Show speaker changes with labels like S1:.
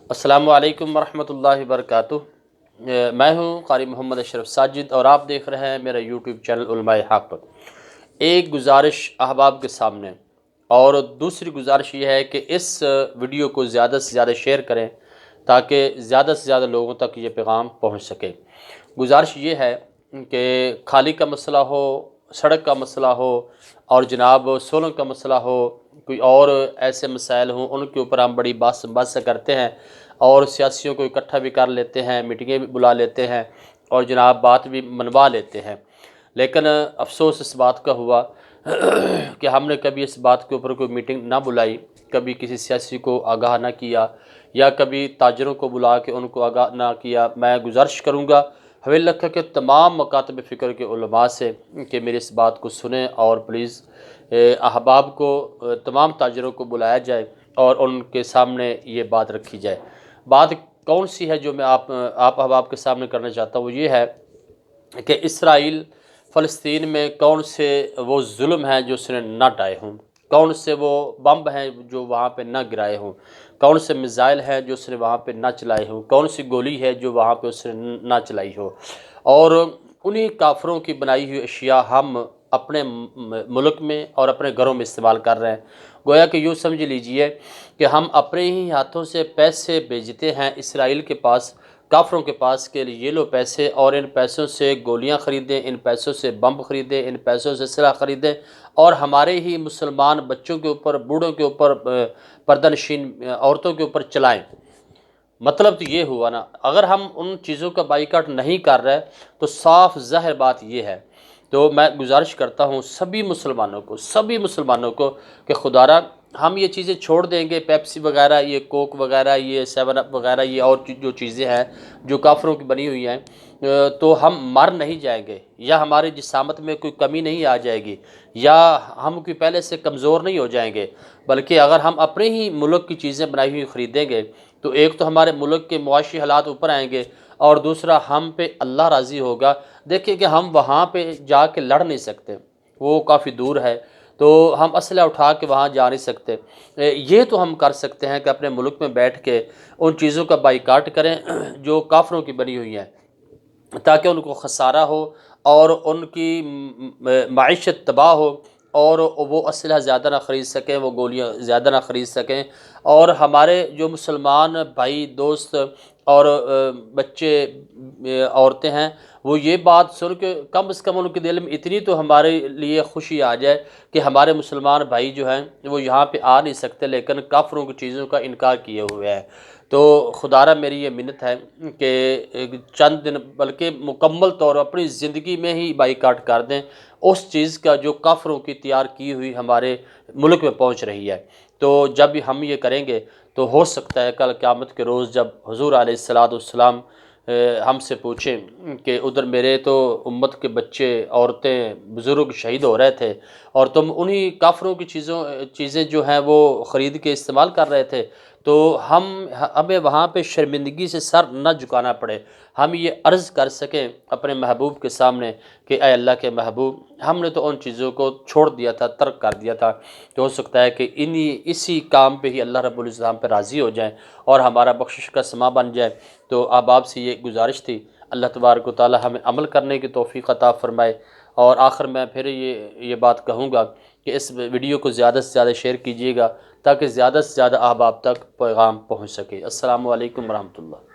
S1: السلام علیکم ورحمۃ اللہ وبرکاتہ۔ میں ہوں قاری محمد اشرف ساجد اور آپ دیکھ رہے ہیں میرا یوٹیوب چینل علماء حق۔ ایک گزارش احباب کے سامنے اور دوسری گزارش یہ ہے کہ اس ویڈیو کو زیادہ سے زیادہ شیئر کریں تاکہ زیادہ سے زیادہ لوگوں تک یہ پیغام پہنچ سکے۔ گزارش یہ ہے کہ کھالی کا مسئلہ ہو، سڑک کا مسئلہ ہو اور جناب سولوں کا مسئلہ ہو، کوئی اور ایسے مسائل ہوں، ان کے اوپر ہم بڑی بحث کرتے ہیں اور سیاسیوں کو اکٹھا بھی کر لیتے ہیں، میٹنگیں بھی بلا لیتے ہیں اور جناب بات بھی منوا لیتے ہیں۔ لیکن افسوس اس بات کا ہوا کہ ہم نے کبھی اس بات کے اوپر کوئی میٹنگ نہ بلائی، کبھی کسی سیاسی کو آگاہ نہ کیا یا کبھی تاجروں کو بلا کے ان کو آگاہ نہ کیا۔ میں گزارش کروں گا حویل لکھا کے تمام مکاتب فکر کے علماء سے کہ میری اس بات کو سنیں اور پلیز احباب کو، تمام تاجروں کو بلایا جائے اور ان کے سامنے یہ بات رکھی جائے۔ بات کون سی ہے جو میں آپ احباب کے سامنے کرنا چاہتا ہوں، وہ یہ ہے کہ اسرائیل فلسطین میں کون سے وہ ظلم ہیں جو اس نے نہ ڈھائے ہوں، کون سے وہ بمب ہیں جو وہاں پہ نہ گرائے ہوں، کون سے میزائل ہیں جو اس نے وہاں پہ نہ چلائے ہوں، کون سی گولی ہے جو وہاں پہ اس نے نہ چلائی ہو۔ اور انہی کافروں کی بنائی ہوئی اشیاء ہم اپنے ملک میں اور اپنے گھروں میں استعمال کر رہے ہیں۔ گویا کہ یوں سمجھ لیجئے کہ ہم اپنے ہی ہاتھوں سے پیسے بھیجتے ہیں اسرائیل کے پاس، کافروں کے پاس، کہ یہ لو پیسے اور ان پیسوں سے گولیاں خریدیں، ان پیسوں سے بمب خریدیں، ان پیسوں سے اسلحہ خریدیں اور ہمارے ہی مسلمان بچوں کے اوپر، بوڑھوں کے اوپر، پردہ نشین عورتوں کے اوپر چلائیں۔ مطلب تو یہ ہوا نا، اگر ہم ان چیزوں کا بائیکاٹ نہیں کر رہے تو صاف ظاہر بات یہ ہے۔ تو میں گزارش کرتا ہوں سبھی مسلمانوں کو کہ خدا را ہم یہ چیزیں چھوڑ دیں گے، پیپسی وغیرہ، یہ کوک وغیرہ، یہ سیون اپ وغیرہ، یہ اور جو چیزیں ہیں جو کافروں کی بنی ہوئی ہیں، تو ہم مر نہیں جائیں گے یا ہماری جسامت میں کوئی کمی نہیں آ جائے گی یا ہم کوئی پہلے سے کمزور نہیں ہو جائیں گے، بلکہ اگر ہم اپنے ہی ملک کی چیزیں بنائی ہوئی خریدیں گے تو ایک تو ہمارے ملک کے معاشی حالات اوپر آئیں گے اور دوسرا ہم پہ اللہ راضی ہوگا۔ دیکھیں کہ ہم وہاں پہ جا کے لڑ نہیں سکتے، وہ کافی دور ہے، تو ہم اسلحہ اٹھا کے وہاں جا نہیں سکتے۔ یہ تو ہم کر سکتے ہیں کہ اپنے ملک میں بیٹھ کے ان چیزوں کا بائیکاٹ کریں جو کافروں کی بنی ہوئی ہیں، تاکہ ان کو خسارہ ہو اور ان کی معیشت تباہ ہو اور وہ اسلحہ زیادہ نہ خرید سکیں، وہ گولیاں زیادہ نہ خرید سکیں، اور ہمارے جو مسلمان بھائی، دوست اور بچے، عورتیں ہیں، وہ یہ بات سن کے کم از کم ان کے دل میں اتنی تو ہمارے لیے خوشی آ جائے کہ ہمارے مسلمان بھائی جو ہیں وہ یہاں پہ آ نہیں سکتے لیکن کافروں کی چیزوں کا انکار کیے ہوئے ہیں۔ تو خدا را میری یہ منت ہے کہ چند دن بلکہ مکمل طور اپنی زندگی میں ہی بائیکاٹ کر دیں اس چیز کا جو کافروں کی تیار کی ہوئی ہمارے ملک میں پہنچ رہی ہے۔ تو جب ہم یہ کریں گے تو ہو سکتا ہے کل قیامت کے روز جب حضور علیہ السلام ہم سے پوچھیں کہ ادھر میرے تو امت کے بچے، عورتیں، بزرگ شہید ہو رہے تھے اور تم انہی کافروں کی چیزیں جو ہیں وہ خرید کے استعمال کر رہے تھے، تو ہمیں وہاں پہ شرمندگی سے سر نہ جھکانا پڑے، ہم یہ عرض کر سکیں اپنے محبوب کے سامنے کہ اے اللہ کے محبوب، ہم نے تو ان چیزوں کو چھوڑ دیا تھا، ترک کر دیا تھا، تو ہو سکتا ہے کہ اسی کام پہ ہی اللہ رب العزت ہم پہ راضی ہو جائیں اور ہمارا بخشش کا سما بن جائے۔ تو احباب سے یہ گزارش تھی، اللہ تبارک و تعالی ہمیں عمل کرنے کی توفیق عطا فرمائے۔ اور آخر میں پھر یہ بات کہوں گا کہ اس ویڈیو کو زیادہ سے زیادہ شیئر کیجیے گا تاکہ زیادہ سے زیادہ احباب تک پیغام پہنچ سکے۔ السلام علیکم ورحمۃ اللہ۔